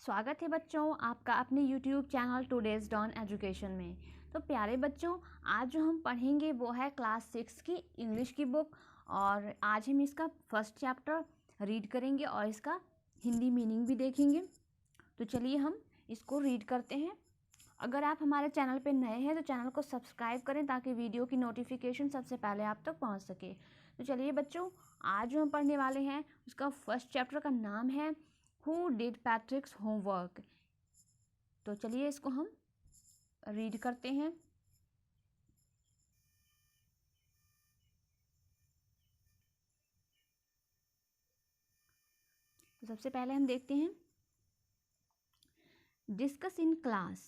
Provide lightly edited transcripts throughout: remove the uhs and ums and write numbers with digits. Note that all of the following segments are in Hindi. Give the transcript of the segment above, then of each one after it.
स्वागत है बच्चों आपका अपने YouTube channel today's Dawn education में। तो प्यारे बच्चों, आज जो हम पढ़ेंगे वो है क्लास 6 की इंग्लिश की बुक। और आज हम इसका फर्स्ट चैप्टर रीड करेंगे और इसका हिंदी मीनिंग भी देखेंगे। तो चलिए हम इसको रीड करते हैं। अगर आप हमारे चैनल पे नए हैं तो चैनल को सब्सक्राइब करें ताकि वीडियो की नोटिफिकेशन सबसे पहले आप तक पहुंच सके। तो चलिए बच्चों, आज जो हम पढ़ने वाले हैं उसका फर्स्ट चैप्टर का नाम है Who did Patrick's homework? तो चलिए इसको हम रीड करते हैं। तो सबसे पहले हम देखते हैं discuss in class.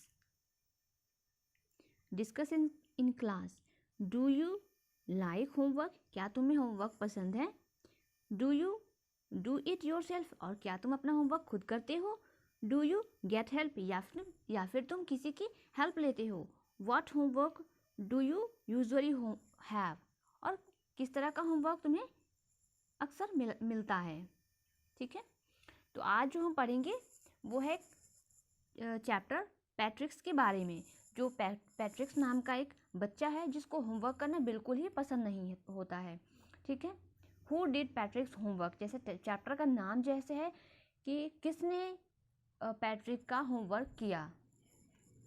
Discuss in class. Do you like homework? क्या तुम्हें होमवर्क पसंद है? Do you do it yourself? और क्या तुम अपना होमवर्क खुद करते हो? Do you get help? या फिर तुम किसी की हेल्प लेते हो? What homework do you usually have? और किस तरह का होमवर्क तुम्हें अक्सर मिलता है। ठीक है, तो आज जो हम पढ़ेंगे वो है चैप्टर पैट्रिक्स के बारे में। जो पैट्रिक्स नाम का एक बच्चा है जिसको होमवर्क करना बिल्कुल ही पसंद नहीं होता है। ठीक है, हु डिड पैट्रिक्स होमवर्क, जैसे चैप्टर का नाम जैसे है कि किसने पैट्रिक का होमवर्क किया।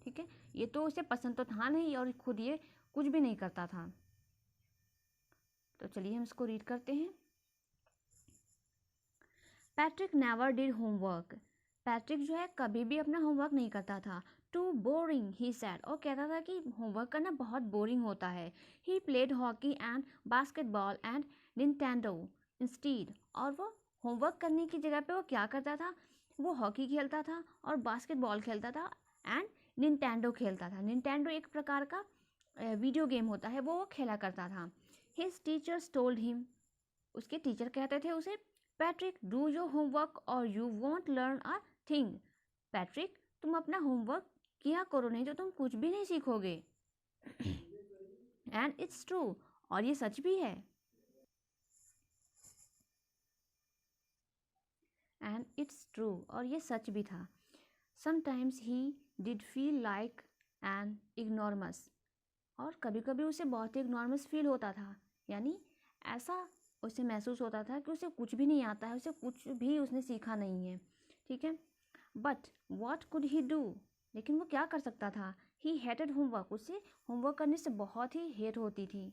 ठीक है, ये तो उसे पसंद तो था नहीं और खुद ये कुछ भी नहीं करता था। तो चलिए हम इसको रीड करते हैं। Patrick never did homework. Patrick जो है कभी भी अपना होमवर्क नहीं करता था। टू बोरिंग ही सैड, और कहता था कि होमवर्क करना बहुत बोरिंग होता है। He played hockey and basketball and Nintendo instead, और वो होमवर्क करने की जगह पे वो क्या करता था, वो हॉकी खेलता था और बास्केटबॉल खेलता था एंड निंटेंडो खेलता था। निंटेंडो एक प्रकार का वीडियो गेम होता है, वो खेला करता था। हिज टीचर्स टोल्ड हिम, उसके टीचर कहते थे उसे, पैट्रिक डू योर होमवर्क और you want learn a thing. Patrick तुम अपना होमवर्क किया करो, नहीं तो तुम कुछ भी नहीं सीखोगे। एंड इट्स ट्रू, और ये सच भी है। एंड इट्स ट्रू, और ये सच भी था। Sometimes he did feel like an ignoramus, और कभी कभी उसे बहुत ही इग्नोरमस फील होता था, यानी ऐसा उसे महसूस होता था कि उसे कुछ भी नहीं आता है, उसे कुछ भी उसने सीखा नहीं है। ठीक है, but what could he do, लेकिन वो क्या कर सकता था। ही हेटेड होमवर्क, उसे होमवर्क करने से बहुत ही हेट होती थी।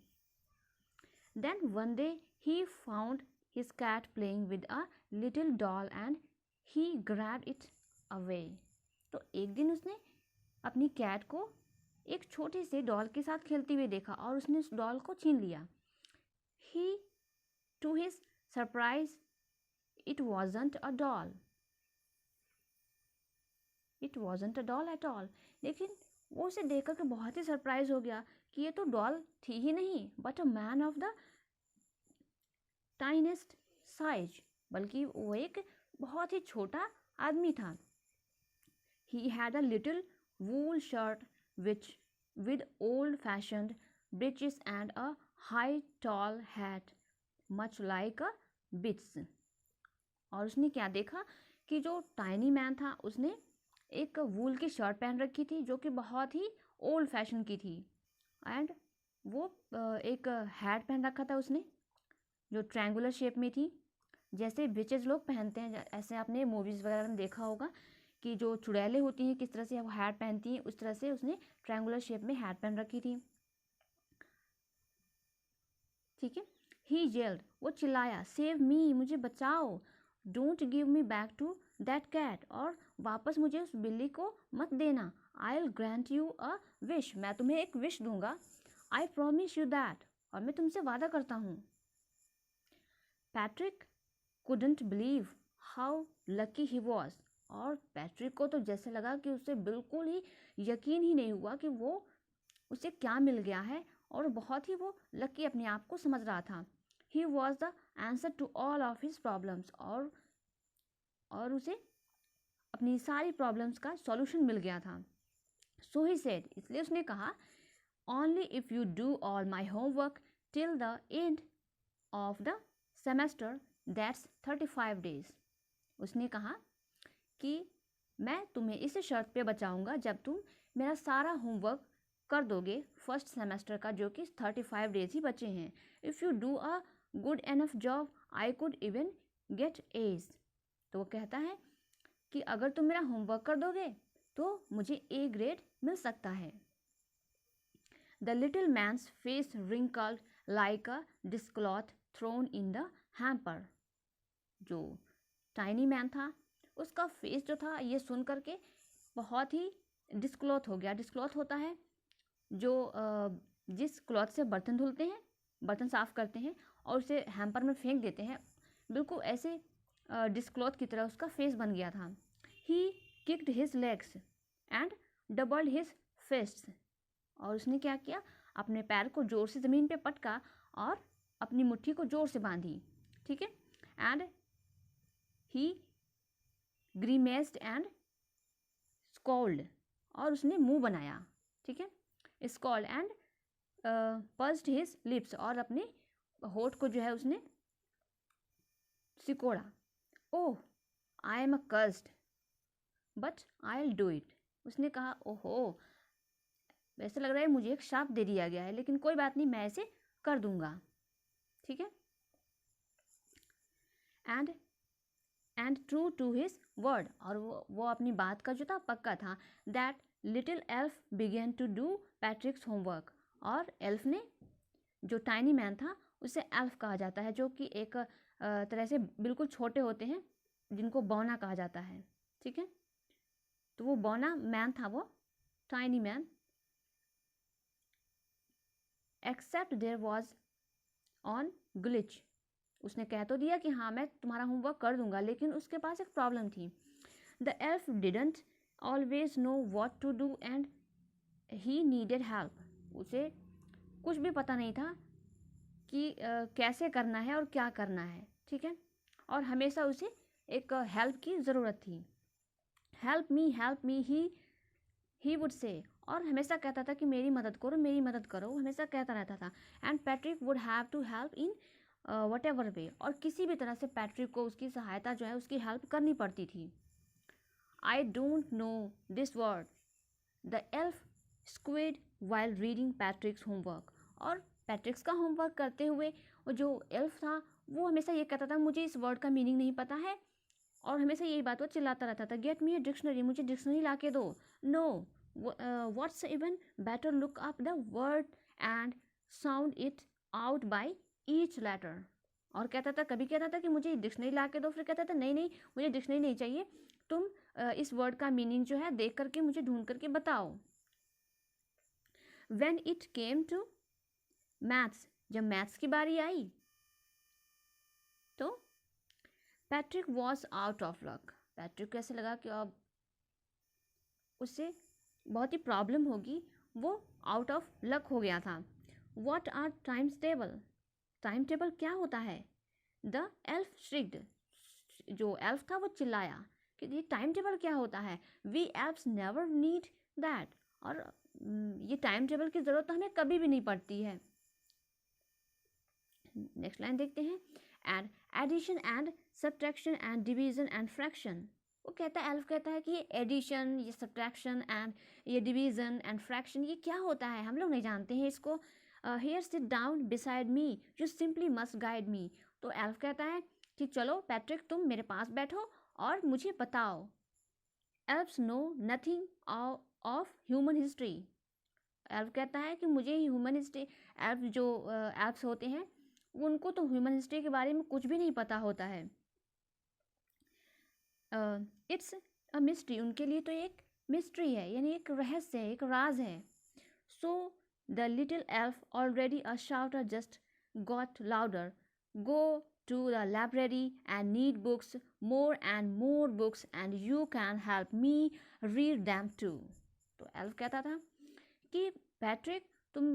Then one day he found his cat playing with a little doll and he grabbed it away. तो एक दिन उसने अपनी कैट को एक छोटे से डॉल के साथ खेलते हुए देखा और उसने उस डॉल को छीन लिया। ही To his surprise, it wasn't a doll. It wasn't a doll at all. लेकिन वो उसे देखकर के बहुत ही सरप्राइज हो गया कि ये तो डॉल थी ही नहीं, but a man of the tiniest size, बल्कि वो एक बहुत ही छोटा आदमी था। He had a little wool shirt which with old-fashioned breeches and a high tall hat, much like a bitch. और उसने क्या देखा कि जो टाइनी मैन था उसने एक वूल की शर्ट पहन रखी थी जो कि बहुत ही ओल्ड फैशन की थी, एंड वो एक हैट पहन रखा था उसने जो ट्रायंगुलर शेप में थी, जैसे बिचेज लोग पहनते हैं। ऐसे आपने मूवीज़ वगैरह में देखा होगा कि जो चुड़ैलें होती हैं किस तरह से वो हैट पहनती हैं, उस तरह से उसने ट्रायंगुलर शेप में हैट पहन रखी थी। ठीक है, ही येल्ड, वो चिल्लाया, सेव मी, मुझे बचाओ, don't give me back to that cat, और वापस मुझे उस बिल्ली को मत देना। I will grant you a wish, मैं तुम्हें एक विश दूंगा। आई प्रॉमिस यू दैट, और मैं तुमसे वादा करता हूँ। Patrick couldn't believe how lucky he was, और पैट्रिक को तो जैसे लगा कि उसे बिल्कुल ही यकीन ही नहीं हुआ कि वो उसे क्या मिल गया है, और बहुत ही वो लकी अपने आप को समझ रहा था। He was the answer to all of his problems, और उसे अपनी सारी प्रॉब्लम्स का सॉल्यूशन मिल गया था। सो ही सेड, इसलिए उसने कहा, only if you do all my homework till the end of the semester, that's 35 days। उसने कहा कि मैं तुम्हें इस शर्त पे बचाऊंगा जब तुम मेरा सारा होमवर्क कर दोगे फर्स्ट सेमेस्टर का, जो कि 35 डेज ही बचे हैं। If you do a good enough job I could even get A's. तो वो कहता है कि अगर तुम मेरा होमवर्क कर दोगे तो मुझे ए ग्रेड मिल सकता है। The little man's face wrinkled like a dishcloth thrown in the hamper. जो टाइनी मैन था उसका फेस जो था ये सुन करके बहुत ही डिस्क्लॉथ हो गया। डिस्क्लॉथ होता है जो जिस क्लॉथ से बर्तन धुलते हैं, बर्तन साफ करते हैं और उसे हैम्पर में फेंक देते हैं, बिल्कुल ऐसे डिस्क्लॉथ की तरह उसका फेस बन गया था। He kicked his legs and doubled his fists. और उसने क्या किया, अपने पैर को जोर से ज़मीन पे पटका और अपनी मुट्ठी को जोर से बांधी। ठीक है। And he grimaced and scowled, और उसने मुंह बनाया। ठीक है। Scowled and pursed his lips, और अपने होठ को जो है उसने सिकोड़ा। Oh I am a cursed but I will do it. उसने कहा ओहो, वैसे लग रहा है मुझे एक शाप दे दिया गया है, लेकिन कोई बात नहीं, मैं ऐसे कर दूंगा। ठीक है। And true to his word, और वो अपनी बात का जो था पक्का था। That little elf began to do Patrick's homework. और एल्फ ने, जो टाइनी मैन था उसे एल्फ कहा जाता है, जो कि एक तरह से बिल्कुल छोटे होते हैं, जिनको बौना कहा जाता है। ठीक है। तो वो बौना मैन था, वो tiny man. Except there was one glitch. उसने कह तो दिया कि हाँ मैं तुम्हारा होमवर्क कर दूंगा, लेकिन उसके पास एक प्रॉब्लम थी। The elf didn't always know what to do and he needed help. उसे कुछ भी पता नहीं था कि कैसे करना है और क्या करना है। ठीक है। और हमेशा उसे एक हेल्प की ज़रूरत थी। Help me he would say, और हमेशा कहता था कि मेरी मदद करो, मेरी मदद करो, वो हमेशा कहता रहता था। And Patrick would have to help in whatever way, और किसी भी तरह से पैट्रिक को उसकी सहायता जो है, उसकी हेल्प करनी पड़ती थी। I don't know this word the elf squared while reading पैट्रिक्स homework. और पैट्रिक्स का होमवर्क करते हुए वो जो एल्फ था वो हमेशा ये कहता था मुझे इस वर्ड का मीनिंग नहीं पता है, और हमेशा यही बात वो चिल्लाता रहता था, गेट मी अ डिक्शनरी, मुझे डिक्शनरी ला के दो। No, what's even better look up the word and sound it out by each letter. और कहता था, कभी कहता था कि मुझे डिक्शनरी ला के दो, फिर कहता था नहीं नहीं मुझे डिक्शनरी नहीं चाहिए, तुम इस वर्ड का मीनिंग जो है देख करके मुझे ढूंढ करके बताओ। When it came to maths, जब मैथ्स की बारी आई तो Patrick was out of luck. Patrick को ऐसे लगा कि अब उससे बहुत ही प्रॉब्लम होगी, वो आउट ऑफ लक हो गया था। What are times table, time table क्या होता है? द एल्फ श्रिक्ड, जो एल्फ था वो चिल्लाया कि ये टाइम टेबल क्या होता है? We elves never need that, और ये टाइम टेबल की ज़रूरत तो हमें कभी भी नहीं पड़ती है। नेक्स्ट लाइन देखते हैं। And addition and subtraction and division and fraction. वो कहता है, एल्फ कहता है कि ये एडिशन, ये सब्ट्रैक्शन एंड ये डिवीजन एंड फ्रैक्शन ये क्या होता है, हम लोग नहीं जानते हैं इसको। Here sit down beside me, you simply must guide me. तो एल्फ कहता है कि चलो पैट्रिक तुम मेरे पास बैठो और मुझे बताओ। Elves know nothing of human history. Elf कहता है कि मुझे ह्यूमन हिस्ट्री, एल्फ जो एल्फ्स होते हैं उनको तो ह्यूमन हिस्ट्री के बारे में कुछ भी नहीं पता होता है। इट्स अ मिस्ट्री, उनके लिए तो एक मिस्ट्री है, यानी एक रहस्य है, एक राज है। So the little elf already a शाउटर just got louder, go to the library and need books, more books, and you can help me read them too. तो एल्फ कहता था कि पैट्रिक तुम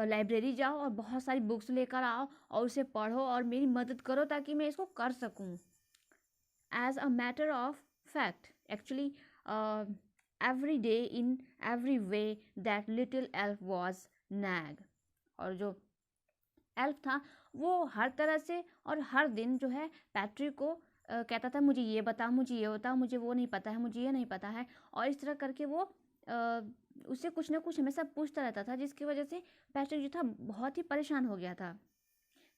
लाइब्रेरी जाओ और बहुत सारी बुक्स लेकर आओ और उसे पढ़ो और मेरी मदद करो ताकि मैं इसको कर सकूं। As a matter of fact, actually every day in every way that little elf was nag. और जो एल्फ था वो हर तरह से और हर दिन जो है पैट्रिक को कहता था मुझे ये बताओ, मुझे ये बताओ, मुझे वो नहीं पता है, मुझे ये नहीं पता है, और इस तरह करके वो उससे कुछ ना कुछ हमेशा पूछता रहता था, जिसकी वजह से पैट्रिक जो था बहुत ही परेशान हो गया था।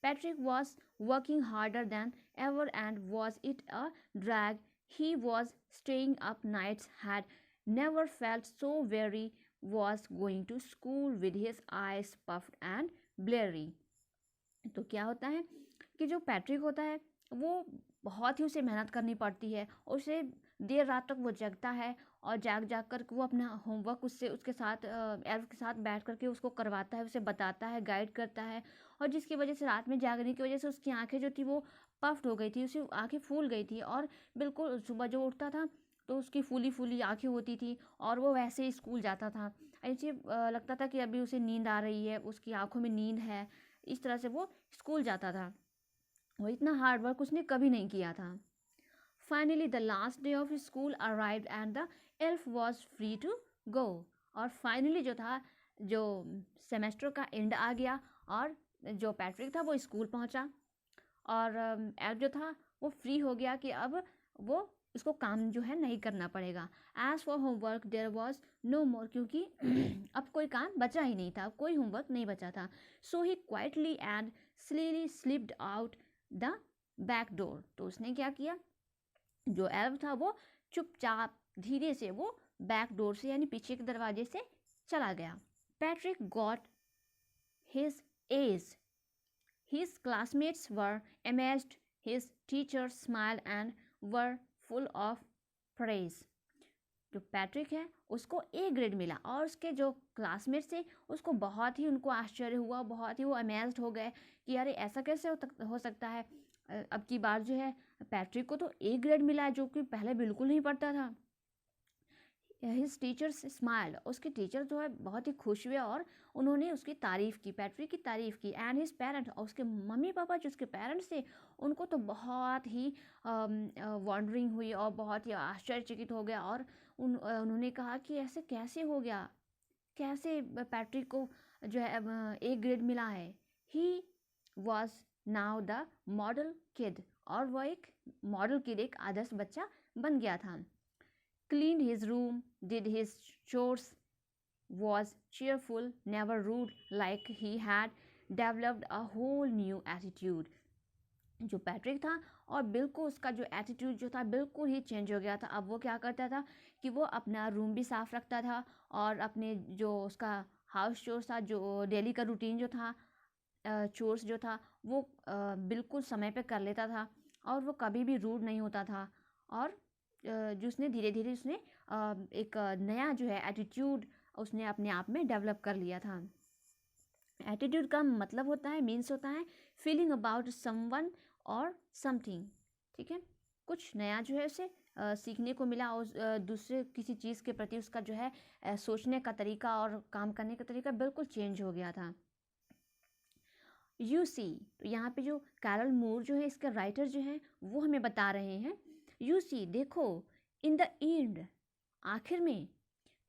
Patrick was working harder than ever, and was it a drag? He was staying up nights, had never felt so weary, was going to school with his eyes puffed and bleary. तो क्या होता है कि जो पैट्रिक होता है वो बहुत ही उसे मेहनत करनी पड़ती है, और उसे देर रात तक वो जगता है, और जाग जाग कर वो अपना होमवर्क उससे उसके साथ एल्फ के साथ बैठ करके उसको करवाता है, उसे बताता है, गाइड करता है, और जिसकी वजह से रात में जागने की वजह से उसकी आंखें जो थी वो पफ्ड हो गई थी, उसकी आंखें फूल गई थी, और बिल्कुल सुबह जो उठता था तो उसकी फूली फूली आंखें होती थी, और वो वैसे ही स्कूल जाता था। ऐसे लगता था कि अभी उसे नींद आ रही है, उसकी आंखों में नींद है, इस तरह से वो स्कूल जाता था। वो इतना हार्ड वर्क उसने कभी नहीं किया था। Finally the last day of school arrived and the elf was free to go. और फाइनली जो था, जो सेमेस्टर का एंड आ गया, और जो पैट्रिक था वो स्कूल पहुंचा, और एल्फ जो था वो फ्री हो गया कि अब वो इसको काम जो है नहीं करना पड़ेगा। As for homework there was no more, क्योंकि अब कोई काम बचा ही नहीं था, कोई होमवर्क नहीं बचा था। So he quietly and slyly slipped out the back door. तो उसने क्या किया, जो एल्फ था वो चुपचाप धीरे से वो बैक डोर से यानी पीछे के दरवाजे से चला गया। Patrick got his age, his classmates were amazed, his teachers smiled and were full of praise. जो पैट्रिक है उसको ए ग्रेड मिला, और उसके जो क्लासमेट्स थे उसको बहुत ही उनको आश्चर्य हुआ, बहुत ही वो अमेज्ड हो गए कि यार ऐसा कैसे हो सकता है। अब की बार जो है पैट्रिक को तो ए ग्रेड मिला है, जो कि पहले बिल्कुल नहीं पढ़ता था। हिज टीचर्स स्माइल्ड, उसके टीचर जो है बहुत ही खुश हुए, और उन्होंने उसकी तारीफ़ की, पैट्रिक की तारीफ़ की। एंड हिज पेरेंट्स, और उसके मम्मी पापा जो उसके पेरेंट्स थे उनको तो बहुत ही वॉन्डरिंग हुई, और बहुत ही आश्चर्यचकित हो गया, और उन्होंने कहा कि ऐसे कैसे हो गया, कैसे पैट्रिक को जो है एक ग्रेड मिला है। He was now the model kid, और वह एक मॉडल किड, एक आदर्श बच्चा बन गया था। Cleaned his room, did his chores, was cheerful, never rude, like he had developed a whole new attitude. जो पैट्रिक था, और बिल्कुल उसका जो एटीट्यूड जो था बिल्कुल ही चेंज हो गया था। अब वो क्या करता था कि वो अपना रूम भी साफ़ रखता था, और अपने जो उसका हाउस चोर्स था, जो डेली का रूटीन जो था, चोर्स जो था वो बिल्कुल समय पे कर लेता था, और वो कभी भी रूड नहीं होता था। और जो उसने धीरे धीरे उसने एक नया जो है एटीट्यूड उसने अपने आप में डेवलप कर लिया था। एटीट्यूड का मतलब होता है, मीन्स होता है फीलिंग अबाउट समवन और समथिंग, ठीक है। कुछ नया जो है उसे सीखने को मिला, और दूसरे किसी चीज़ के प्रति उसका जो है सोचने का तरीका और काम करने का तरीका बिल्कुल चेंज हो गया था। यू सी, तो यहाँ पे जो कैरल मूर जो है इसके राइटर जो हैं वो हमें बता रहे हैं, यू सी देखो, इन द एंड, आखिर में,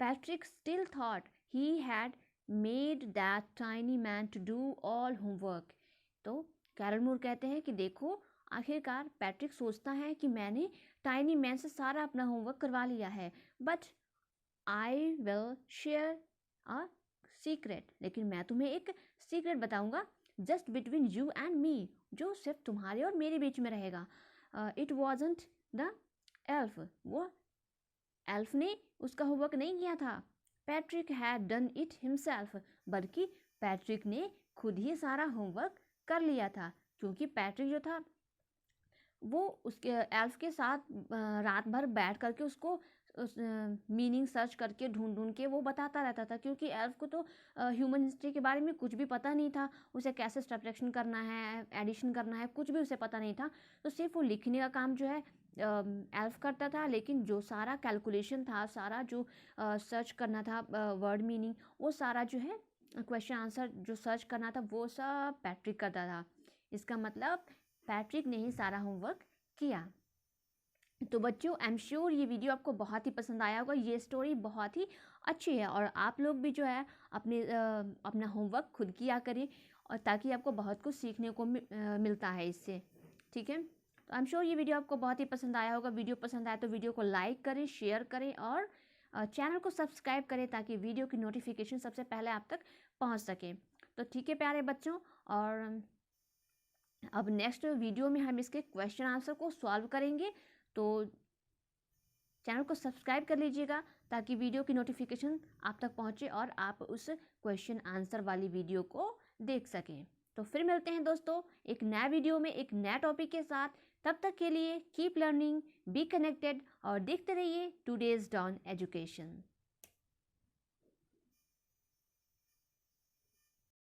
Patrick still thought he had made that tiny man to do all homework. तो कैरल मूर कहते हैं कि देखो, आखिरकार पैट्रिक सोचता है कि मैंने टाइनी मैन से सारा अपना होमवर्क करवा लिया है, but I will share a secret, लेकिन मैं तुम्हें एक सीक्रेट बताऊंगा, just between you and me, जो सिर्फ तुम्हारे और मेरे बीच में रहेगा। इट वॉजंट द एल्फ, वो एल्फ ने उसका होमवर्क नहीं किया था, Patrick had done it himself, बल्कि पैट्रिक ने खुद ही सारा होमवर्क कर लिया था। क्योंकि पैट्रिक जो था वो उसके एल्फ के साथ रात भर बैठ करके उसको मीनिंग सर्च करके ढूंढ ढूंढ के वो बताता रहता था, क्योंकि एल्फ को तो ह्यूमन हिस्ट्री के बारे में कुछ भी पता नहीं था, उसे कैसे सब्ट्रैक्शन करना है, एडिशन करना है, कुछ भी उसे पता नहीं था। तो सिर्फ वो लिखने का काम जो है एल्फ करता था, लेकिन जो सारा कैलकुलेशन था, सारा जो सर्च करना था वर्ड मीनिंग, वो सारा जो है क्वेश्चन आंसर जो सर्च करना था वो सब पैट्रिक करता था। इसका मतलब पैट्रिक ने ही सारा होमवर्क किया। तो बच्चों, आई एम श्योर ये वीडियो आपको बहुत ही पसंद आया होगा, ये स्टोरी बहुत ही अच्छी है, और आप लोग भी जो है अपना होमवर्क खुद किया करें, और ताकि आपको बहुत कुछ सीखने को मिलता है इससे, ठीक है। तो आई एम श्योर ये वीडियो आपको बहुत ही पसंद आया होगा। वीडियो पसंद आया तो वीडियो को लाइक करें, शेयर करें और चैनल को सब्सक्राइब करें ताकि वीडियो की नोटिफिकेशन सबसे पहले आप तक पहुंच सके। तो ठीक है प्यारे बच्चों, और अब नेक्स्ट वीडियो में हम इसके क्वेश्चन आंसर को सॉल्व करेंगे। तो चैनल को सब्सक्राइब कर लीजिएगा ताकि वीडियो की नोटिफिकेशन आप तक पहुंचे और आप उस क्वेश्चन आंसर वाली वीडियो को देख सकें। तो फिर मिलते हैं दोस्तों एक नया वीडियो में एक नया टॉपिक के साथ। तब तक के लिए कीप लर्निंग, बी कनेक्टेड और देखते रहिए टुडेज डॉन एजुकेशन।